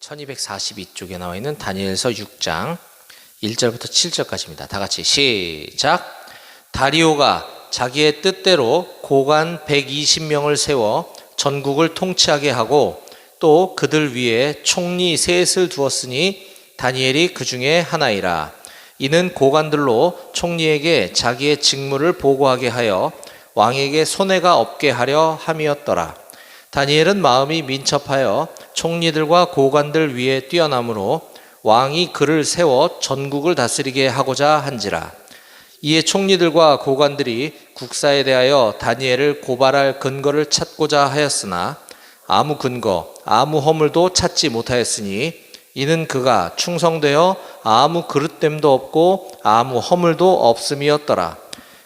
1242쪽에 나와 있는 다니엘서 6장 1절부터 7절까지입니다. 다 같이 시작. 다리오가 자기의 뜻대로 고관 120명을 세워 전국을 통치하게 하고 또 그들 위에 총리 셋을 두었으니 다니엘이 그 중에 하나이라. 이는 고관들로 총리에게 자기의 직무를 보고하게 하여 왕에게 손해가 없게 하려 함이었더라. 다니엘은 마음이 민첩하여 총리들과 고관들 위에 뛰어나므로 왕이 그를 세워 전국을 다스리게 하고자 한지라. 이에 총리들과 고관들이 국사에 대하여 다니엘을 고발할 근거를 찾고자 하였으나 아무 근거, 아무 허물도 찾지 못하였으니 이는 그가 충성되어 아무 그릇됨도 없고 아무 허물도 없음이었더라.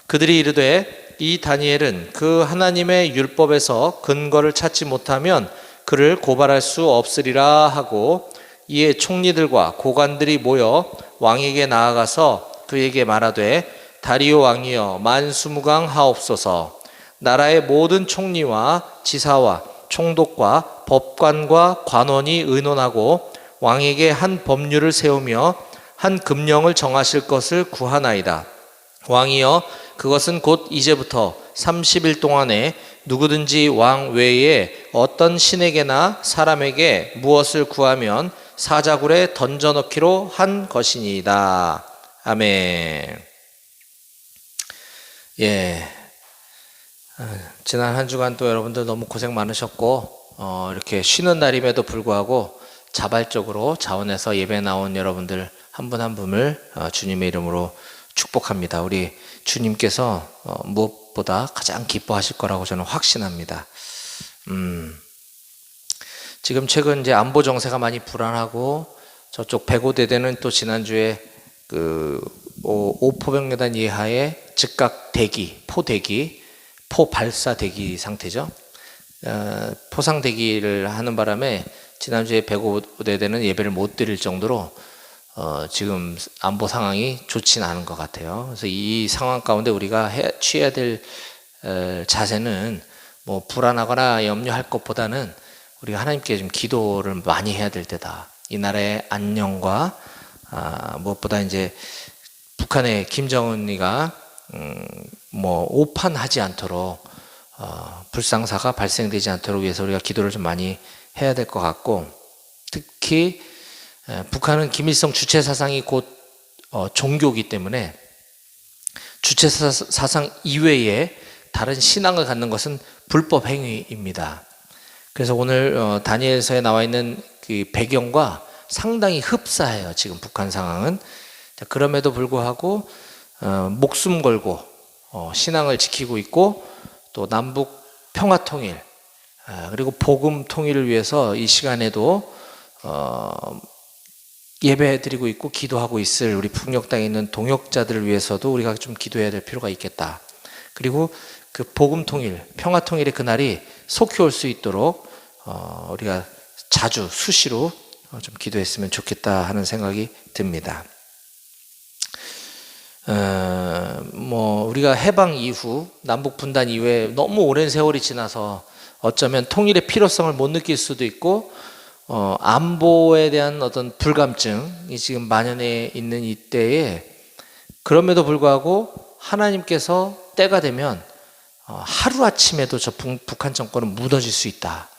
그들이 이르되 이 다니엘은 그 하나님의 율법에서 근거를 찾지 못하면 그를 고발할 수 없으리라 하고, 이에 총리들과 고관들이 모여 왕에게 나아가서 그에게 말하되 다리오 왕이여 만수무강 하옵소서. 나라의 모든 총리와 지사와 총독과 법관과 관원이 의논하고 왕에게 한 법률을 세우며 한 금령을 정하실 것을 구하나이다. 왕이여 그것은 곧 이제부터 30일 동안에 누구든지 왕 외에 어떤 신에게나 사람에게 무엇을 구하면 사자굴에 던져넣기로 한 것이니이다. 아멘. 지난 한 주간 또 여러분들 너무 고생 많으셨고 이렇게 쉬는 날임에도 불구하고 자발적으로 자원해서 예배 나온 여러분들 한 분 한 분을 주님의 이름으로 축복합니다. 우리 주님께서 무엇보다 가장 기뻐하실 거라고 저는 확신합니다. 지금 최근 이제 안보 정세가 많이 불안하고 저쪽 백오대대는 또 지난주에 그 오포병여단 이하의 즉각 대기, 포 발사 대기 상태죠. 포상 대기를 하는 바람에 지난주에 백오대대는 예배를 못 드릴 정도로 지금 안보 상황이 좋지는 않은 것 같아요. 그래서 이 상황 가운데 우리가 취해야 될 자세는 뭐 불안하거나 염려할 것보다는 우리가 하나님께 좀 기도를 많이 해야 될 때다. 이 나라의 안녕과 무엇보다 이제 북한의 김정은이가 뭐 오판하지 않도록 불상사가 발생되지 않도록 위해서 우리가 기도를 좀 많이 해야 될 것 같고, 특히 북한은 김일성 주체 사상이 곧 종교이기 때문에 주체 사상 이외에 다른 신앙을 갖는 것은 불법 행위입니다. 그래서 오늘 다니엘서에 나와 있는 그 배경과 상당히 흡사해요. 지금 북한 상황은. 그럼에도 불구하고 목숨 걸고 신앙을 지키고 있고, 또 남북 평화 통일 그리고 복음 통일을 위해서 이 시간에도 예배드리고 있고 기도하고 있을 우리 북녘 땅에 있는 동역자들을 위해서도 우리가 좀 기도해야 될 필요가 있겠다. 그리고 그 복음 통일, 평화 통일의 그날이 속히 올 수 있도록 우리가 자주 수시로 좀 기도했으면 좋겠다 하는 생각이 듭니다. 뭐 우리가 해방 이후 남북 분단 이후에 너무 오랜 세월이 지나서 어쩌면 통일의 필요성을 못 느낄 수도 있고, 안보에 대한 어떤 불감증이 지금 만연해 있는 이때에, 그럼에도 불구하고 하나님께서 때가 되면 하루아침에도 저 북한 정권은 무너질 수 있다.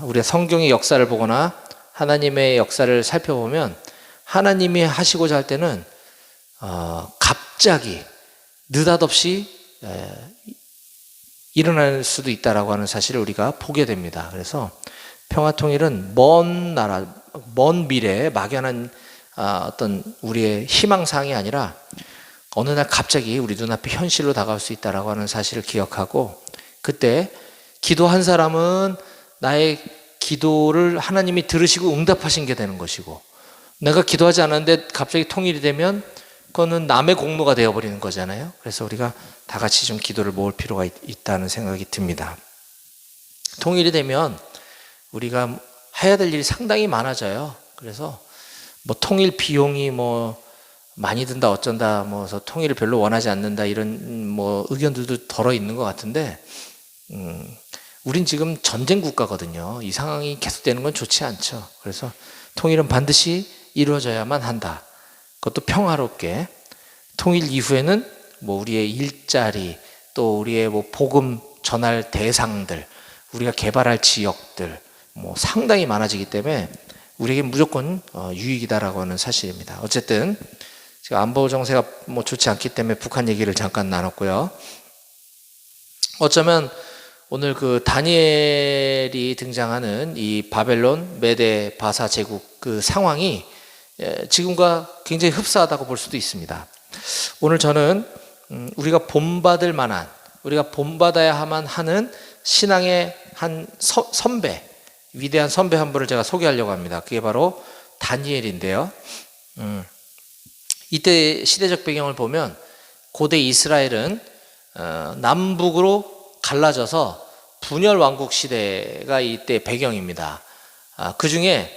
우리가 성경의 역사를 보거나 하나님의 역사를 살펴보면 하나님이 하시고자 할 때는 갑자기 느닷없이 일어날 수도 있다라고 하는 사실을 우리가 보게 됩니다. 그래서 평화통일은 먼 나라, 먼 미래에 막연한 어떤 우리의 희망사항이 아니라 어느 날 갑자기 우리 눈앞에 현실로 다가올 수 있다라고 하는 사실을 기억하고, 그때 기도한 사람은 나의 기도를 하나님이 들으시고 응답하신 게 되는 것이고, 내가 기도하지 않았는데 갑자기 통일이 되면 그거는 남의 공로가 되어버리는 거잖아요. 그래서 우리가 다 같이 좀 기도를 모을 필요가 있다는 생각이 듭니다. 통일이 되면 우리가 해야 될 일이 상당히 많아져요. 그래서 뭐 통일 비용이 뭐 많이 든다 어쩐다, 뭐 통일을 별로 원하지 않는다 이런 뭐 의견들도 덜어 있는 것 같은데, 우린 지금 전쟁 국가거든요. 이 상황이 계속되는 건 좋지 않죠. 그래서 통일은 반드시 이루어져야만 한다. 그것도 평화롭게. 통일 이후에는 뭐 우리의 일자리, 또 우리의 뭐 복음 전할 대상들, 우리가 개발할 지역들 뭐 상당히 많아지기 때문에 우리에게 무조건 유익이다라고 하는 사실입니다. 어쨌든 지금 안보 정세가 뭐 좋지 않기 때문에 북한 얘기를 잠깐 나눴고요. 어쩌면 오늘 그 다니엘이 등장하는 이 바벨론, 메데, 바사 제국 그 상황이 지금과 굉장히 흡사하다고 볼 수도 있습니다. 오늘 저는 우리가 본받을 만한, 우리가 본받아야만 하는 신앙의 한 선배, 위대한 선배 한 분을 제가 소개하려고 합니다. 그게 바로 다니엘인데요. 이때 시대적 배경을 보면 고대 이스라엘은 남북으로 갈라져서 분열 왕국 시대가 이때 배경입니다. 그 중에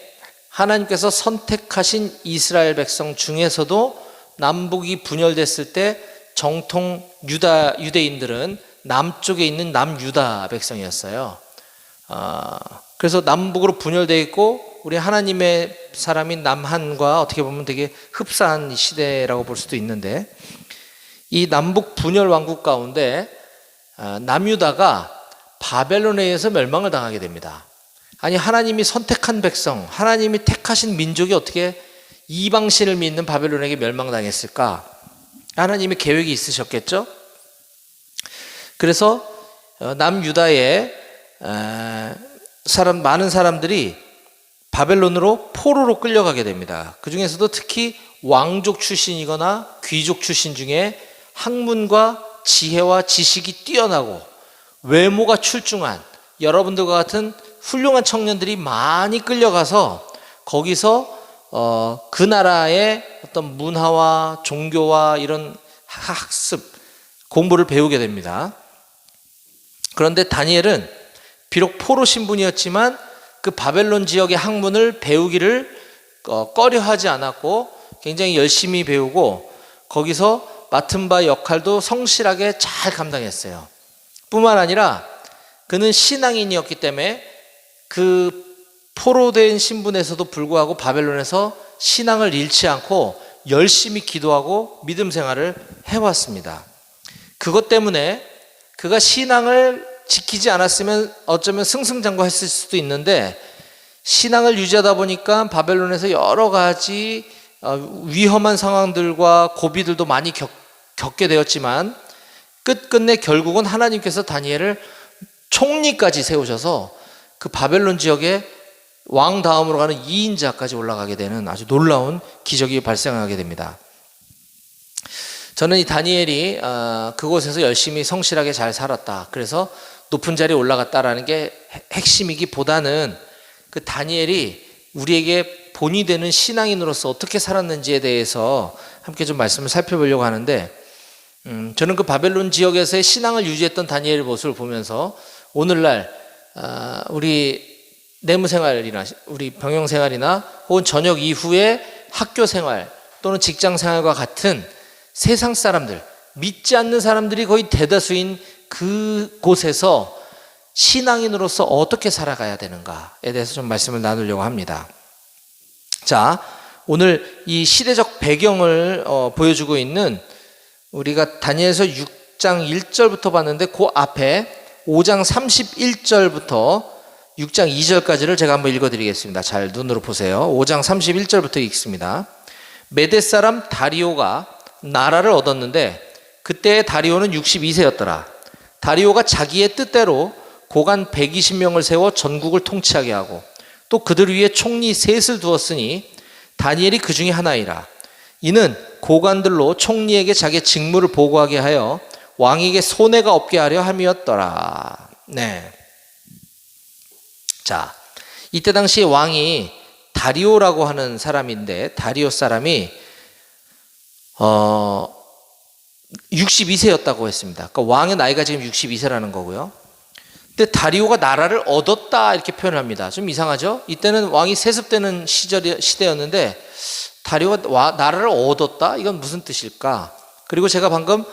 하나님께서 선택하신 이스라엘 백성 중에서도 남북이 분열됐을 때 정통 유대인들은 남쪽에 있는 남유다 백성이었어요. 그래서 남북으로 분열되어 있고 우리 하나님의 사람인 남한과 어떻게 보면 되게 흡사한 시대라고 볼 수도 있는데, 이 남북 분열 왕국 가운데 남유다가 바벨론에 의해서 멸망을 당하게 됩니다. 아니, 하나님이 선택한 백성, 하나님이 택하신 민족이 어떻게 이방신을 믿는 바벨론에게 멸망당했을까? 하나님의 계획이 있으셨겠죠? 그래서 남유다의 많은 사람들이 바벨론으로 포로로 끌려가게 됩니다. 그 중에서도 특히 왕족 출신이거나 귀족 출신 중에 학문과 지혜와 지식이 뛰어나고 외모가 출중한 여러분들과 같은 훌륭한 청년들이 많이 끌려가서 거기서 그 나라의 어떤 문화와 종교와 이런 학습, 공부를 배우게 됩니다. 그런데 다니엘은 비록 포로 신분이었지만 그 바벨론 지역의 학문을 배우기를 꺼려하지 않았고 굉장히 열심히 배우고 거기서 맡은 바 역할도 성실하게 잘 감당했어요. 뿐만 아니라 그는 신앙인이었기 때문에 그 포로된 신분에서도 불구하고 바벨론에서 신앙을 잃지 않고 열심히 기도하고 믿음 생활을 해왔습니다. 그것 때문에 그가 신앙을 지키지 않았으면 어쩌면 승승장구했을 수도 있는데, 신앙을 유지하다 보니까 바벨론에서 여러 가지 위험한 상황들과 고비들도 많이 겪게 되었지만 끝끝내 결국은 하나님께서 다니엘을 총리까지 세우셔서 그 바벨론 지역에 왕 다음으로 가는 2인자까지 올라가게 되는 아주 놀라운 기적이 발생하게 됩니다. 저는 이 다니엘이 그곳에서 열심히 성실하게 잘 살았다, 그래서 높은 자리에 올라갔다라는 게 핵심이기보다는 그 다니엘이 우리에게 본이 되는 신앙인으로서 어떻게 살았는지에 대해서 함께 좀 말씀을 살펴보려고 하는데, 저는 그 바벨론 지역에서의 신앙을 유지했던 다니엘의 모습을 보면서 오늘날 우리 내무생활이나 우리 병영생활이나 혹은 저녁 이후에 학교생활 또는 직장생활과 같은 세상 사람들, 믿지 않는 사람들이 거의 대다수인 그곳에서 신앙인으로서 어떻게 살아가야 되는가에 대해서 좀 말씀을 나누려고 합니다. 자, 오늘 이 시대적 배경을 보여주고 있는, 우리가 다니엘서 6장 1절부터 봤는데 그 앞에 5장 31절부터 6장 2절까지를 제가 한번 읽어드리겠습니다. 잘 눈으로 보세요. 5장 31절부터 읽습니다. 메대 사람 다리오가 나라를 얻었는데 그때 다리오는 62세였더라. 다리오가 자기의 뜻대로 고관 120명을 세워 전국을 통치하게 하고 또 그들 위에 총리 셋을 두었으니 다니엘이 그 중에 하나이라. 이는 고관들로 총리에게 자기의 직무를 보고하게 하여 왕에게 손해가 없게 하려 함이었더라. 네. 자, 이때 당시 왕이 다리오라고 하는 사람인데, 다리오 사람이 62세였다고 했습니다. 그러니까 왕의 나이가 지금 62세라는 거고요. 근데 다리오가 나라를 얻었다 이렇게 표현을 합니다. 좀 이상하죠? 이때는 왕이 세습되는 시대였는데 다리오가 나라를 얻었다? 이건 무슨 뜻일까? 그리고 제가 방금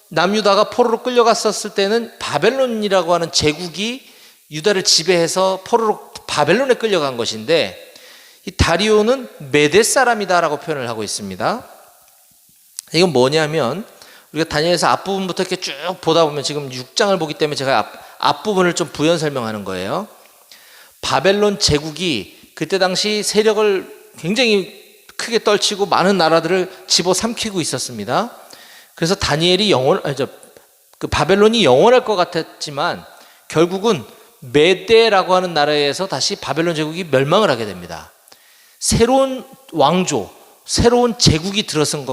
남유다가 포로로 끌려갔었을 때는 바벨론이라고 하는 제국이 유다를 지배해서 포로로 바벨론에 끌려간 것인데, 이 다리오는 메대 사람이다라고 표현을 하고 있습니다. 이건 뭐냐면 우리가 다니엘서 앞부분부터 이렇게 쭉 보다 보면, 지금 6장을 보기 때문에 제가 앞부분을 좀 부연 설명하는 거예요. 바벨론 제국이 그때 당시 세력을 굉장히 크게 떨치고 많은 나라들을 집어삼키고 있었습니다. 그래서 다니엘이 바벨론이 영원할 것 같았지만 결국은 메대라고 하는 나라에서 다시 바벨론 제국이 멸망을 하게 됩니다. 새로운 왕조, 새로운 제국이 들어선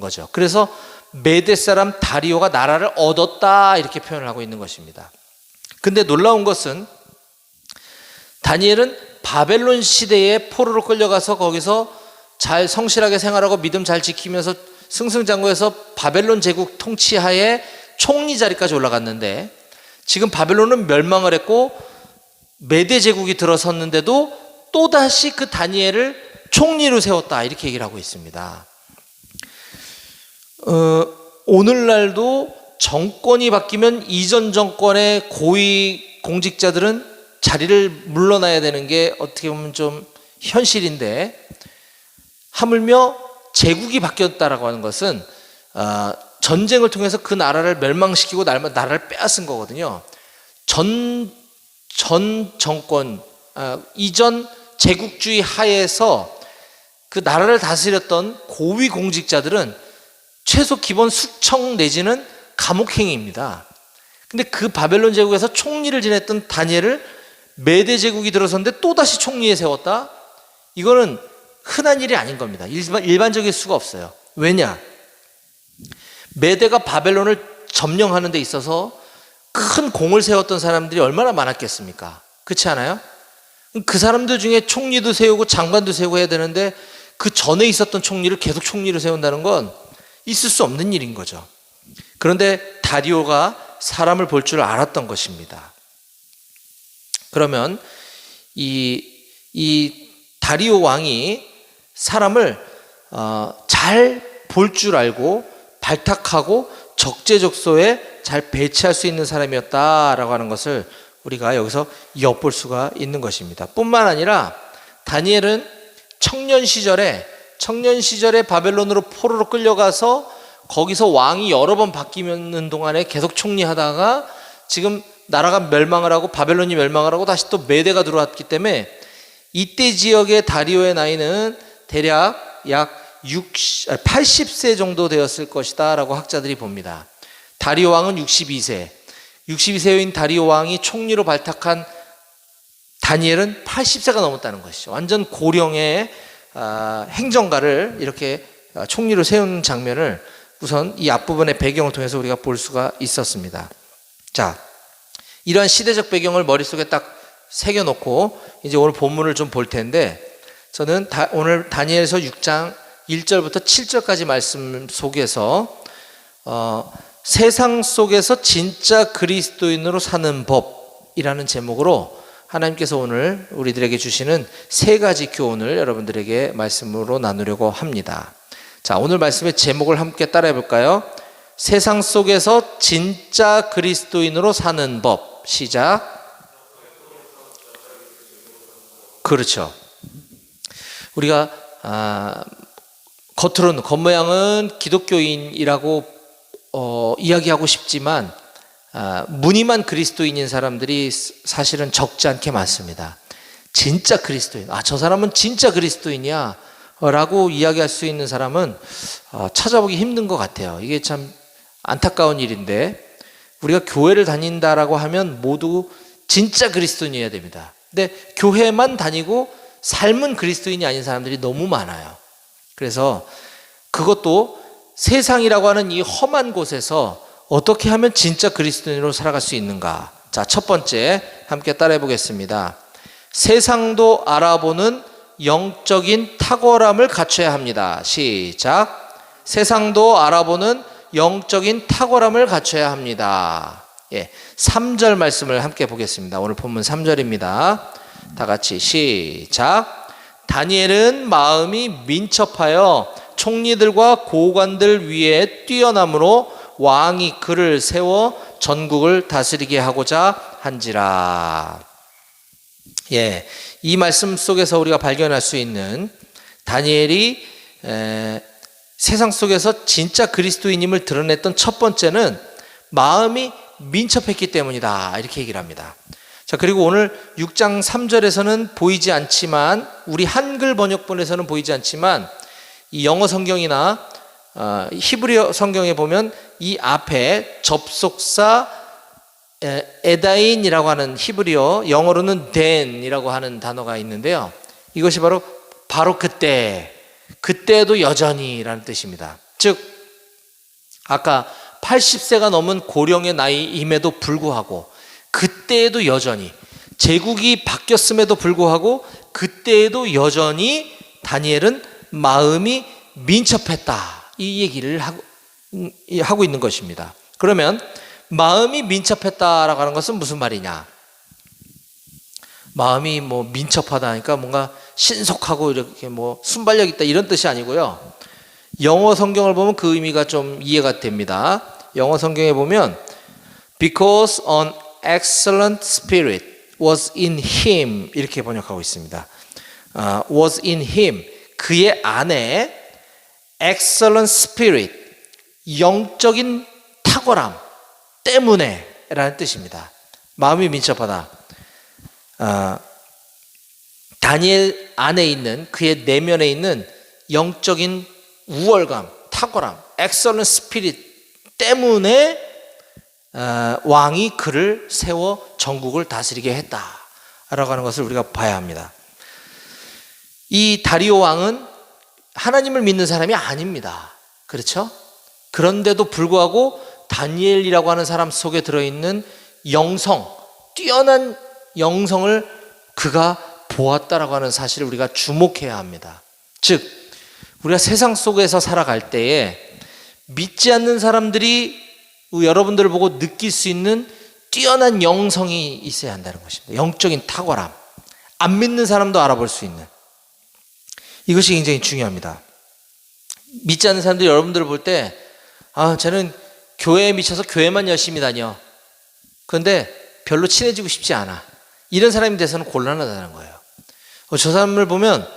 거죠. 그래서 메대 사람 다리오가 나라를 얻었다, 이렇게 표현을 하고 있는 것입니다. 근데 놀라운 것은 다니엘은 바벨론 시대에 포로로 끌려가서 거기서 잘 성실하게 생활하고 믿음 잘 지키면서 승승장구해서 바벨론 제국 통치하에 총리 자리까지 올라갔는데, 지금 바벨론은 멸망을 했고 메대 제국이 들어섰는데도 또다시 그 다니엘을 총리로 세웠다, 이렇게 얘기를 하고 있습니다. 오늘날도 정권이 바뀌면 이전 정권의 고위 공직자들은 자리를 물러나야 되는 게 어떻게 보면 좀 현실인데, 하물며 제국이 바뀌었다라고 하는 것은 전쟁을 통해서 그 나라를 멸망시키고 나라를 빼앗은 거거든요. 전 정권, 이전 제국주의 하에서 그 나라를 다스렸던 고위 공직자들은 최소 기본 숙청 내지는 감옥행위입니다. 근데 그 바벨론 제국에서 총리를 지냈던 다니엘을 메대 제국이 들어섰는데 또다시 총리에 세웠다? 이거는 흔한 일이 아닌 겁니다. 일반적일 수가 없어요. 왜냐? 메대가 바벨론을 점령하는 데 있어서 큰 공을 세웠던 사람들이 얼마나 많았겠습니까? 그렇지 않아요? 그 사람들 중에 총리도 세우고 장관도 세우고 해야 되는데, 그 전에 있었던 총리를 계속 총리로 세운다는 건 있을 수 없는 일인 거죠. 그런데 다리오가 사람을 볼 줄 알았던 것입니다. 그러면 이 다리오 왕이 사람을 잘 볼 줄 알고 발탁하고 적재적소에 잘 배치할 수 있는 사람이었다라고 하는 것을 우리가 여기서 엿볼 수가 있는 것입니다. 뿐만 아니라 다니엘은 청년 시절에 바벨론으로 포로로 끌려가서 거기서 왕이 여러 번 바뀌는 동안에 계속 총리하다가 지금 나라가 멸망을 하고 바벨론이 멸망을 하고 다시 또 메대가 들어왔기 때문에 이때 지역의 다리오의 나이는 대략 약 80세 정도 되었을 것이다 라고 학자들이 봅니다. 다리오 왕은 62세인 다리오 왕이 총리로 발탁한 다니엘은 80세가 넘었다는 것이죠. 완전 고령의 행정가를 이렇게 총리로 세운 장면을 우선 이 앞부분의 배경을 통해서 우리가 볼 수가 있었습니다. 자, 이러한 시대적 배경을 머릿속에 딱 새겨놓고 이제 오늘 본문을 좀 볼 텐데, 저는 오늘 다니엘서 6장 1절부터 7절까지 말씀 속에서 세상 속에서 진짜 그리스도인으로 사는 법이라는 제목으로 하나님께서 오늘 우리들에게 주시는 세 가지 교훈을 여러분들에게 말씀으로 나누려고 합니다. 자, 오늘 말씀의 제목을 함께 따라해 볼까요? 세상 속에서 진짜 그리스도인으로 사는 법. 시작. 그렇죠. 우리가 겉으로는, 겉모양은 기독교인이라고 이야기하고 싶지만 무늬만 그리스도인인 사람들이 사실은 적지 않게 많습니다. 진짜 그리스도인, 저 사람은 진짜 그리스도인이야 라고 이야기할 수 있는 사람은 찾아보기 힘든 것 같아요. 이게 참 안타까운 일인데, 우리가 교회를 다닌다라고 하면 모두 진짜 그리스도인이어야 됩니다. 근데 교회만 다니고 삶은 그리스도인이 아닌 사람들이 너무 많아요. 그래서 그것도 세상이라고 하는 이 험한 곳에서 어떻게 하면 진짜 그리스도인으로 살아갈 수 있는가? 자, 첫 번째 함께 따라해 보겠습니다. 세상도 알아보는 영적인 탁월함을 갖춰야 합니다. 시작. 세상도 알아보는 영적인 탁월함을 갖춰야 합니다. 3절 말씀을 함께 보겠습니다. 오늘 본문 3절입니다. 다 같이 시작. 다니엘은 마음이 민첩하여 총리들과 고관들 위에 뛰어남으로 왕이 그를 세워 전국을 다스리게 하고자 한지라. 예, 이 말씀 속에서 우리가 발견할 수 있는 다니엘이 세상 속에서 진짜 그리스도인임을 드러냈던 첫 번째는 마음이 민첩했기 때문이다, 이렇게 얘기를 합니다. 자, 그리고 오늘 6장 3절에서는 보이지 않지만, 우리 한글 번역본에서는 보이지 않지만, 이 영어 성경이나 히브리어 성경에 보면 이 앞에 접속사 에다인이라고 하는 히브리어, 영어로는 then이라고 하는 단어가 있는데요. 이것이 바로 그때도 여전히라는 뜻입니다. 즉 아까 80세가 넘은 고령의 나이임에도 불구하고 그때에도 여전히, 제국이 바뀌었음에도 불구하고 그때에도 여전히 다니엘은 마음이 민첩했다, 이 얘기를 하고 있는 것입니다. 그러면 마음이 민첩했다라고 하는 것은 무슨 말이냐? 마음이 민첩하다 하니까 뭔가 신속하고 이렇게 순발력 있다, 이런 뜻이 아니고요. 영어 성경을 보면 그 의미가 좀 이해가 됩니다. 영어 성경에 보면 because an excellent spirit was in him, 이렇게 번역하고 있습니다. was in him, 그의 안에 excellent spirit, 영적인 탁월함 때문에 라는 뜻입니다. 마음이 민첩하다. 다니엘 안에 있는, 그의 내면에 있는 영적인 우월감, 탁월함, excellent spirit 때문에 왕이 그를 세워 전국을 다스리게 했다라고 하는 것을 우리가 봐야 합니다. 이 다리오 왕은 하나님을 믿는 사람이 아닙니다. 그렇죠? 그런데도 불구하고 다니엘이라고 하는 사람 속에 들어있는 영성, 뛰어난 영성을 그가 보았다라고 하는 사실을 우리가 주목해야 합니다. 즉 우리가 세상 속에서 살아갈 때에 믿지 않는 사람들이 여러분들을 보고 느낄 수 있는 뛰어난 영성이 있어야 한다는 것입니다. 영적인 탁월함, 안 믿는 사람도 알아볼 수 있는, 이것이 굉장히 중요합니다. 믿지 않는 사람들이 여러분들을 볼 때 쟤는 교회에 미쳐서 교회만 열심히 다녀, 그런데 별로 친해지고 싶지 않아, 이런 사람이 돼서는 곤란하다는 거예요. 저 사람을 보면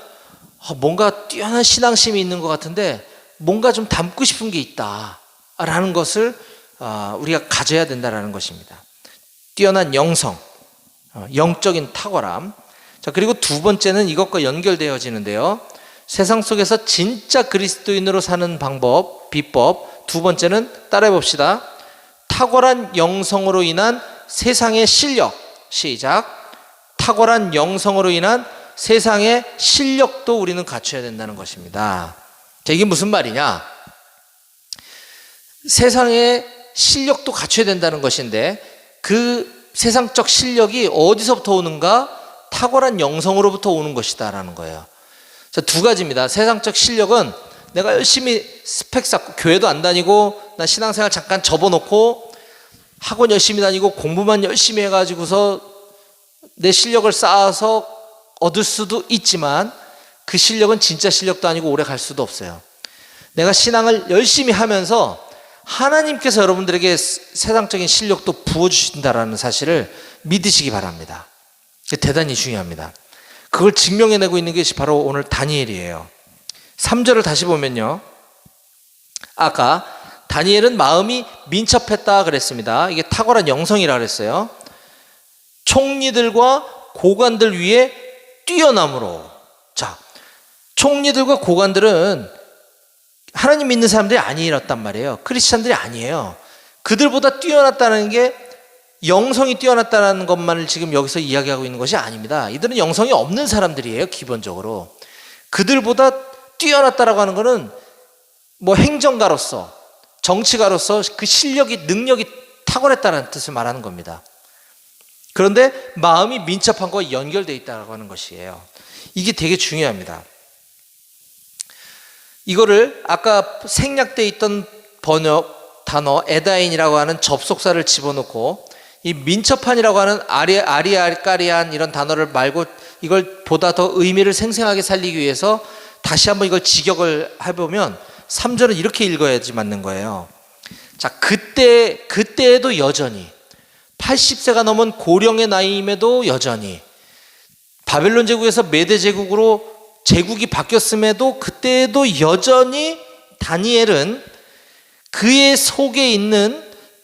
뭔가 뛰어난 신앙심이 있는 것 같은데 뭔가 좀 닮고 싶은 게 있다라는 것을 우리가 가져야 된다는 것입니다. 뛰어난 영성, 영적인 탁월함. 자, 그리고 두 번째는 이것과 연결되어지는데요. 세상 속에서 진짜 그리스도인으로 사는 방법, 비법. 두 번째는 따라해 봅시다. 탁월한 영성으로 인한 세상의 실력. 시작. 탁월한 영성으로 인한 세상의 실력도 우리는 갖춰야 된다는 것입니다. 자, 이게 무슨 말이냐? 세상의 실력도 갖춰야 된다는 것인데 그 세상적 실력이 어디서부터 오는가? 탁월한 영성으로부터 오는 것이다 라는 거예요. 자, 두 가지입니다. 세상적 실력은 내가 열심히 스펙 쌓고 교회도 안 다니고 나 신앙생활 잠깐 접어놓고 학원 열심히 다니고 공부만 열심히 해가지고서 내 실력을 쌓아서 얻을 수도 있지만 그 실력은 진짜 실력도 아니고 오래 갈 수도 없어요. 내가 신앙을 열심히 하면서 하나님께서 여러분들에게 세상적인 실력도 부어주신다라는 사실을 믿으시기 바랍니다. 대단히 중요합니다. 그걸 증명해내고 있는 것이 바로 오늘 다니엘이에요. 3절을 다시 보면요, 아까 다니엘은 마음이 민첩했다 그랬습니다. 이게 탁월한 영성이라 그랬어요. 총리들과 고관들 위에 뛰어남으로. 자, 총리들과 고관들은 하나님 믿는 사람들이 아니었단 말이에요. 크리스찬들이 아니에요. 그들보다 뛰어났다는 게 영성이 뛰어났다는 것만을 지금 여기서 이야기하고 있는 것이 아닙니다. 이들은 영성이 없는 사람들이에요. 기본적으로 그들보다 뛰어났다라고 하는 것은 행정가로서, 정치가로서 그 실력이, 능력이 탁월했다는 뜻을 말하는 겁니다. 그런데 마음이 민첩한 것과 연결되어 있다고 하는 것이에요. 이게 되게 중요합니다. 이거를 아까 생략되어 있던 번역 단어 에다인이라고 하는 접속사를 집어넣고 이 민첩한이라고 하는 아리아까리한 이런 단어를 말고 이걸 보다 더 의미를 생생하게 살리기 위해서 다시 한번 이걸 직역을 해보면 3절은 이렇게 읽어야지 맞는 거예요. 자, 그때에도 여전히 80세가 넘은 고령의 나이임에도 여전히 바벨론 제국에서 메대 제국으로 제국이 바뀌었음에도 그때에도 여전히 다니엘은 그의 속에 있는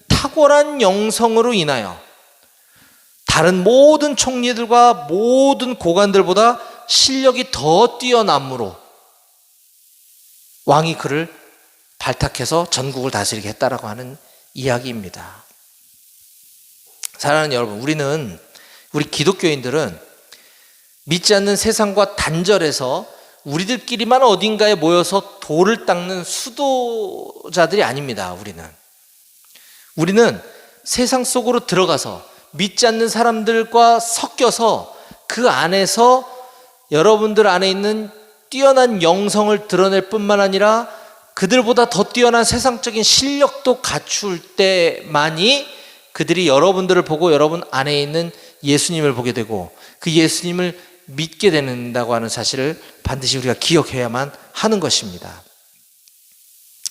탁월한 영성으로 인하여 다른 모든 총리들과 모든 고관들보다 실력이 더 뛰어남으로 왕이 그를 발탁해서 전국을 다스리게 했다라고 하는 이야기입니다. 사랑하는 여러분, 우리 기독교인들은 믿지 않는 세상과 단절해서 우리들끼리만 어딘가에 모여서 돌을 닦는 수도자들이 아닙니다. 우리는 세상 속으로 들어가서 믿지 않는 사람들과 섞여서 그 안에서 여러분들 안에 있는 뛰어난 영성을 드러낼 뿐만 아니라 그들보다 더 뛰어난 세상적인 실력도 갖출 때만이 그들이 여러분들을 보고 여러분 안에 있는 예수님을 보게 되고 그 예수님을 믿게 된다고 하는 사실을 반드시 우리가 기억해야만 하는 것입니다.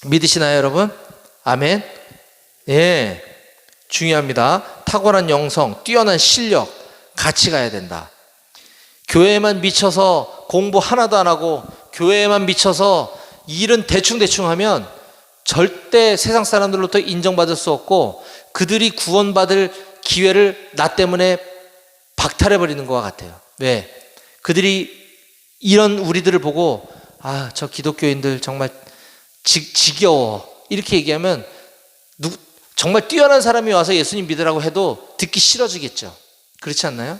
믿으시나요, 여러분? 아멘? 예, 중요합니다. 탁월한 영성, 뛰어난 실력 같이 가야 된다. 교회에만 미쳐서 공부 하나도 안 하고 교회에만 미쳐서 일은 대충 하면 절대 세상 사람들로부터 인정받을 수 없고 그들이 구원받을 기회를 나 때문에 박탈해버리는 것과 같아요. 왜? 그들이 이런 우리들을 보고 저 기독교인들 정말 지겨워 이렇게 얘기하면 정말 뛰어난 사람이 와서 예수님 믿으라고 해도 듣기 싫어지겠죠. 그렇지 않나요?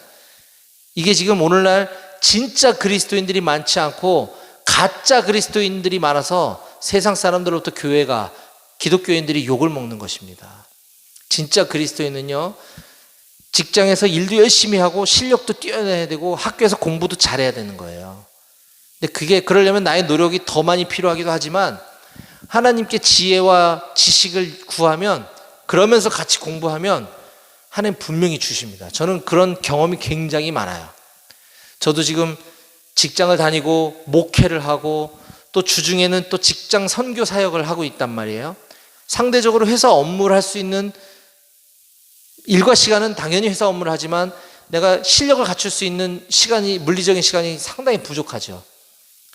이게 지금 오늘날 진짜 그리스도인들이 많지 않고 가짜 그리스도인들이 많아서 세상 사람들로부터 교회가 기독교인들이 욕을 먹는 것입니다. 진짜 그리스도인은요, 직장에서 일도 열심히 하고 실력도 뛰어내야 되고 학교에서 공부도 잘해야 되는 거예요. 근데 그러려면 나의 노력이 더 많이 필요하기도 하지만 하나님께 지혜와 지식을 구하면 그러면서 같이 공부하면 하나님 분명히 주십니다. 저는 그런 경험이 굉장히 많아요. 저도 지금 직장을 다니고 목회를 하고 또 주중에는 또 직장 선교 사역을 하고 있단 말이에요. 상대적으로 회사 업무를 할 수 있는 일과 시간은 당연히 회사 업무를 하지만 내가 실력을 갖출 수 있는 시간이, 물리적인 시간이 상당히 부족하죠.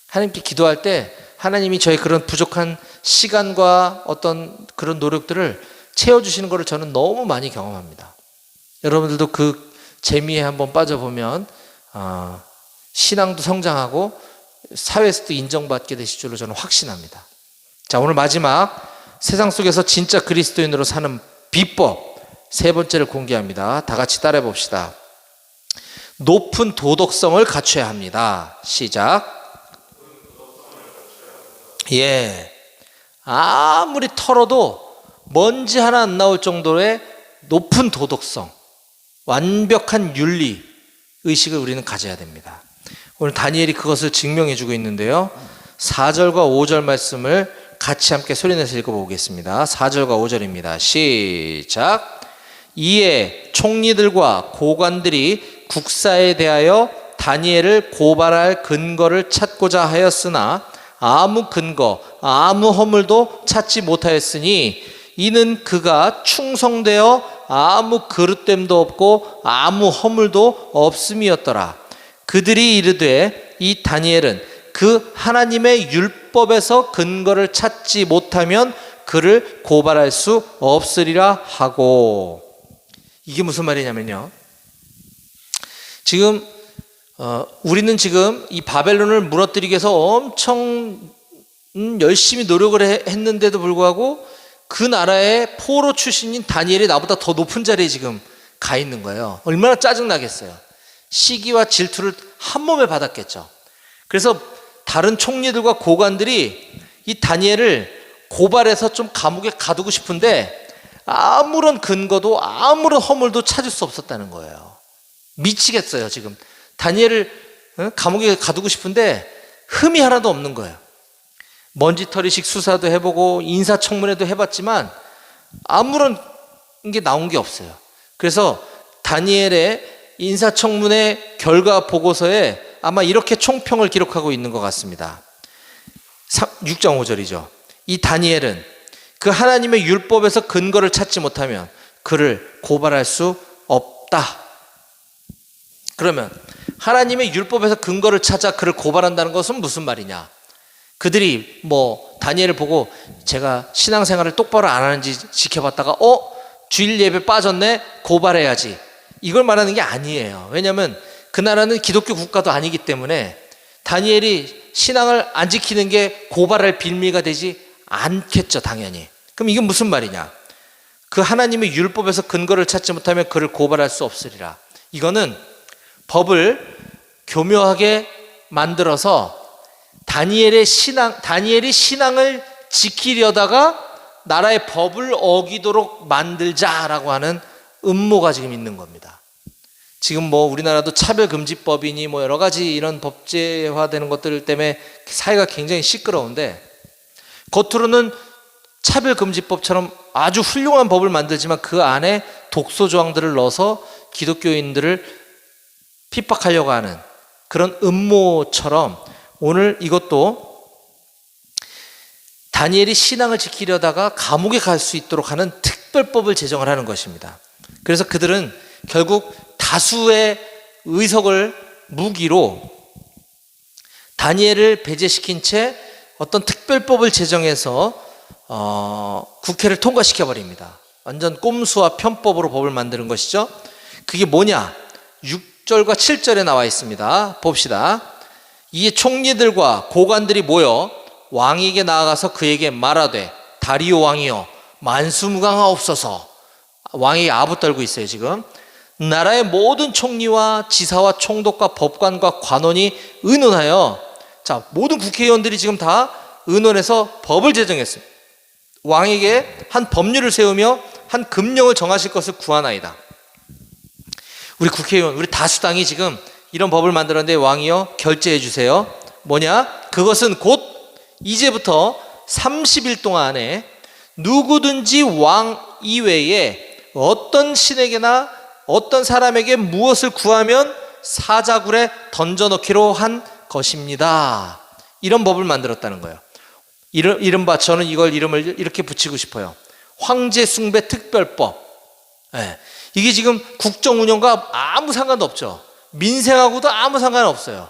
하나님께 기도할 때 하나님이 저의 그런 부족한 시간과 어떤 그런 노력들을 채워주시는 것을 저는 너무 많이 경험합니다. 여러분들도 그 재미에 한번 빠져보면 신앙도 성장하고 사회에서도 인정받게 되실 줄로 저는 확신합니다. 자, 오늘 마지막 세상 속에서 진짜 그리스도인으로 사는 비법 세 번째를 공개합니다. 다 같이 따라해 봅시다. 높은 도덕성을 갖춰야 합니다. 시작. 예, 아무리 털어도 먼지 하나 안 나올 정도의 높은 도덕성, 완벽한 윤리 의식을 우리는 가져야 됩니다. 오늘 다니엘이 그것을 증명해 주고 있는데요, 4절과 5절 말씀을 같이 함께 소리내서 읽어보겠습니다. 4절과 5절입니다. 시작. 이에 총리들과 고관들이 국사에 대하여 다니엘을 고발할 근거를 찾고자 하였으나 아무 근거, 아무 허물도 찾지 못하였으니 이는 그가 충성되어 아무 그릇됨도 없고 아무 허물도 없음이었더라. 그들이 이르되 이 다니엘은 그 하나님의 율법에서 근거를 찾지 못하면 그를 고발할 수 없으리라 하고. 이게 무슨 말이냐면요, 지금 우리는 지금 이 바벨론을 무너뜨리기 위해서 엄청 열심히 노력을 했는데도 불구하고 그 나라의 포로 출신인 다니엘이 나보다 더 높은 자리에 지금 가 있는 거예요. 얼마나 짜증나겠어요. 시기와 질투를 한 몸에 받았겠죠. 그래서 다른 총리들과 고관들이 이 다니엘을 고발해서 좀 감옥에 가두고 싶은데 아무런 근거도 아무런 허물도 찾을 수 없었다는 거예요. 미치겠어요. 지금 다니엘을 감옥에 가두고 싶은데 흠이 하나도 없는 거예요. 먼지털이식 수사도 해보고 인사청문회도 해봤지만 아무런 게 나온 게 없어요. 그래서 다니엘의 인사청문회 결과 보고서에 아마 이렇게 총평을 기록하고 있는 것 같습니다. 6장 5절이죠. 이 다니엘은 그 하나님의 율법에서 근거를 찾지 못하면 그를 고발할 수 없다. 그러면 하나님의 율법에서 근거를 찾아 그를 고발한다는 것은 무슨 말이냐? 그들이 다니엘을 보고 제가 신앙생활을 똑바로 안 하는지 지켜봤다가 주일 예배 빠졌네, 고발해야지, 이걸 말하는 게 아니에요. 왜냐하면 그 나라는 기독교 국가도 아니기 때문에 다니엘이 신앙을 안 지키는 게 고발할 빌미가 되지 않겠죠, 당연히. 그럼 이건 무슨 말이냐? 그 하나님의 율법에서 근거를 찾지 못하면 그를 고발할 수 없으리라. 이거는 법을 교묘하게 만들어서 다니엘이 신앙을 지키려다가 나라의 법을 어기도록 만들자라고 하는 음모가 지금 있는 겁니다. 지금 우리나라도 차별금지법이니 여러 가지 이런 법제화되는 것들 때문에 사회가 굉장히 시끄러운데, 겉으로는 차별금지법처럼 아주 훌륭한 법을 만들지만 그 안에 독소조항들을 넣어서 기독교인들을 핍박하려고 하는 그런 음모처럼 오늘 이것도 다니엘이 신앙을 지키려다가 감옥에 갈 수 있도록 하는 특별법을 제정을 하는 것입니다. 그래서 그들은 결국 다수의 의석을 무기로 다니엘을 배제시킨 채 어떤 특별법을 제정해서 국회를 통과시켜버립니다. 완전 꼼수와 편법으로 법을 만드는 것이죠. 그게 뭐냐? 6절과 7절에 나와 있습니다. 봅시다. 이에 총리들과 고관들이 모여 왕에게 나아가서 그에게 말하되, 다리오 왕이여 만수무강하옵소서. 왕이 아부 떨고 있어요 지금. 나라의 모든 총리와 지사와 총독과 법관과 관원이 의논하여, 모든 국회의원들이 지금 다 의논해서 법을 제정했습니다. 왕에게 한 법률을 세우며 한 금령을 정하실 것을 구하나이다. 우리 국회의원, 우리 다수당이 지금 이런 법을 만들었는데 왕이여 결재해 주세요. 뭐냐? 그것은 곧 이제부터 30일 동안에 누구든지 왕 이외에 어떤 신에게나 어떤 사람에게 무엇을 구하면 사자굴에 던져넣기로 한 것입니다. 이런 법을 만들었다는 거예요. 이른바, 저는 이름을 이렇게 붙이고 싶어요. 황제 숭배 특별법. 이게 지금 국정 운영과 아무 상관도 없죠. 민생하고도 아무 상관 없어요.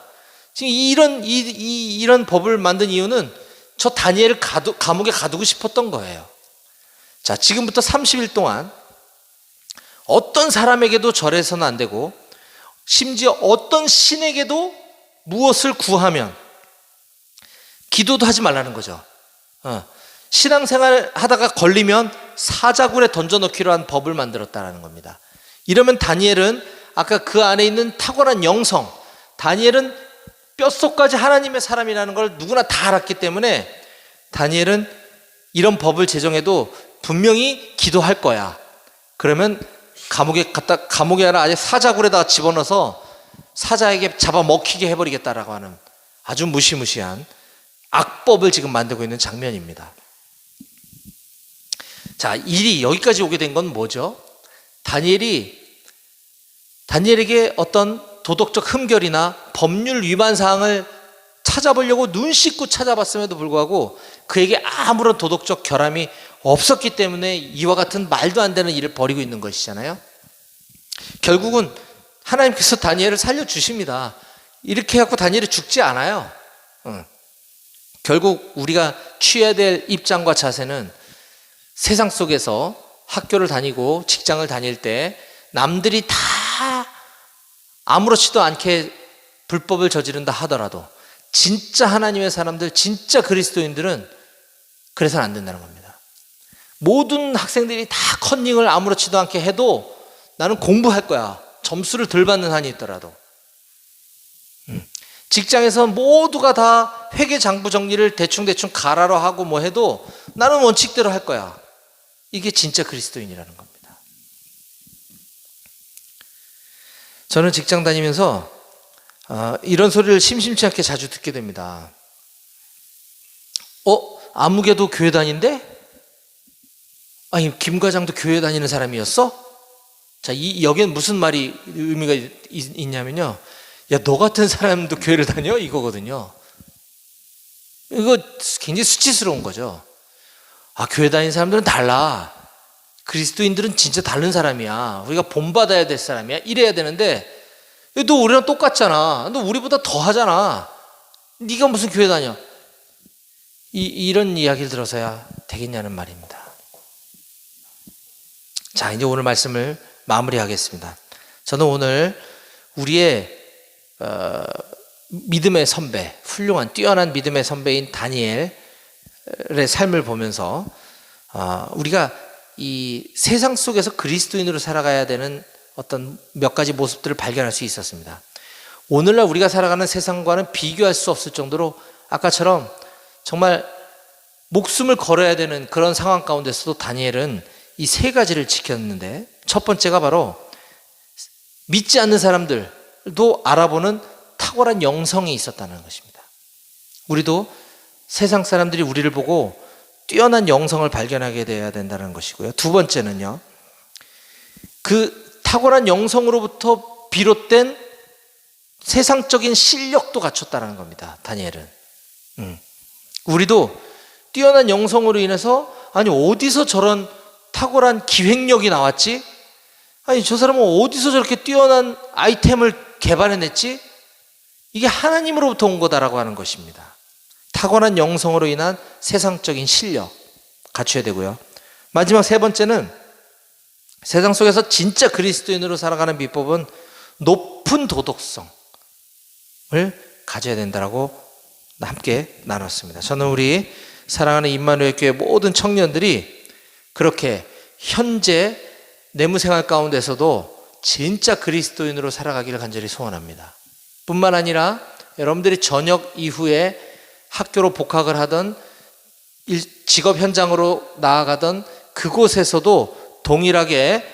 지금 이런 법을 만든 이유는 저 다니엘을 감옥에 가두고 싶었던 거예요. 자, 지금부터 30일 동안 어떤 사람에게도 절해서는 안 되고, 심지어 어떤 신에게도 무엇을 구하면 기도도 하지 말라는 거죠. 신앙생활 하다가 걸리면 사자굴에 던져넣기로 한 법을 만들었다는 겁니다. 이러면 다니엘은 아까 그 안에 있는 탁월한 영성, 다니엘은 뼛속까지 하나님의 사람이라는 걸 누구나 다 알았기 때문에 다니엘은 이런 법을 제정해도 분명히 기도할 거야. 그러면 감옥에 아니라 아예 사자굴에다가 집어넣어서 사자에게 잡아먹히게 해버리겠다라고 하는 아주 무시무시한 악법을 지금 만들고 있는 장면입니다. 자, 일이 여기까지 오게 된 건 뭐죠? 다니엘에게 어떤 도덕적 흠결이나 법률 위반 사항을 찾아보려고 눈 씻고 찾아봤음에도 불구하고 그에게 아무런 도덕적 결함이 없었기 때문에 이와 같은 말도 안 되는 일을 벌이고 있는 것이잖아요. 결국은 하나님께서 다니엘을 살려주십니다. 이렇게 해갖고 다니엘이 죽지 않아요. 결국 우리가 취해야 될 입장과 자세는 세상 속에서 학교를 다니고 직장을 다닐 때 남들이 다 아무렇지도 않게 불법을 저지른다 하더라도 진짜 하나님의 사람들, 진짜 그리스도인들은 그래서는 안 된다는 겁니다. 모든 학생들이 다 컨닝을 아무렇지도 않게 해도 나는 공부할 거야. 점수를 덜 받는 한이 있더라도. 직장에서 모두가 다 회계 장부 정리를 대충 가라로 하고 해도 나는 원칙대로 할 거야. 이게 진짜 그리스도인이라는 겁니다. 저는 직장 다니면서 이런 소리를 심심치 않게 자주 듣게 됩니다. 아무개도 교회 다닌대? 아니, 김 과장도 교회 다니는 사람이었어? 자, 여기엔 무슨 말이 의미가 있냐면요. 야, 너 같은 사람도 교회를 다녀? 이거거든요. 이거 굉장히 수치스러운 거죠. 교회 다니는 사람들은 달라. 그리스도인들은 진짜 다른 사람이야. 우리가 본받아야 될 사람이야. 이래야 되는데 너 우리랑 똑같잖아. 너 우리보다 더 하잖아. 네가 무슨 교회 다녀? 이런 이야기를 들어서야 되겠냐는 말입니다. 자, 이제 오늘 말씀을 마무리하겠습니다. 저는 오늘 우리의 믿음의 선배, 훌륭한 뛰어난 믿음의 선배인 다니엘의 삶을 보면서 우리가 이 세상 속에서 그리스도인으로 살아가야 되는 어떤 몇 가지 모습들을 발견할 수 있었습니다. 오늘날 우리가 살아가는 세상과는 비교할 수 없을 정도로 아까처럼 정말 목숨을 걸어야 되는 그런 상황 가운데서도 다니엘은 이 세 가지를 지켰는데, 첫 번째가 바로 믿지 않는 사람들도 알아보는 탁월한 영성이 있었다는 것입니다. 우리도 세상 사람들이 우리를 보고 뛰어난 영성을 발견하게 되어야 된다는 것이고요. 두 번째는요, 그 탁월한 영성으로부터 비롯된 세상적인 실력도 갖췄다는 겁니다. 다니엘은. 우리도 뛰어난 영성으로 인해서 아니 어디서 저런 탁월한 기획력이 나왔지? 아니 저 사람은 어디서 저렇게 뛰어난 아이템을 개발해냈지? 이게 하나님으로부터 온 거다라고 하는 것입니다. 탁월한 영성으로 인한 세상적인 실력 갖춰야 되고요. 마지막 세 번째는 세상 속에서 진짜 그리스도인으로 살아가는 비법은 높은 도덕성을 가져야 된다라고 함께 나눴습니다. 저는 우리 사랑하는 임마누엘 교회 모든 청년들이 그렇게 현재 내무생활 가운데서도 진짜 그리스도인으로 살아가기를 간절히 소원합니다. 뿐만 아니라 여러분들이 저녁 이후에 학교로 복학을 하던 직업 현장으로 나아가던 그곳에서도 동일하게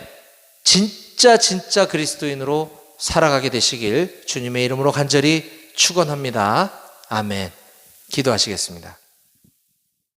진짜 그리스도인으로 살아가게 되시길 주님의 이름으로 간절히 축원합니다. 아멘. 기도하시겠습니다.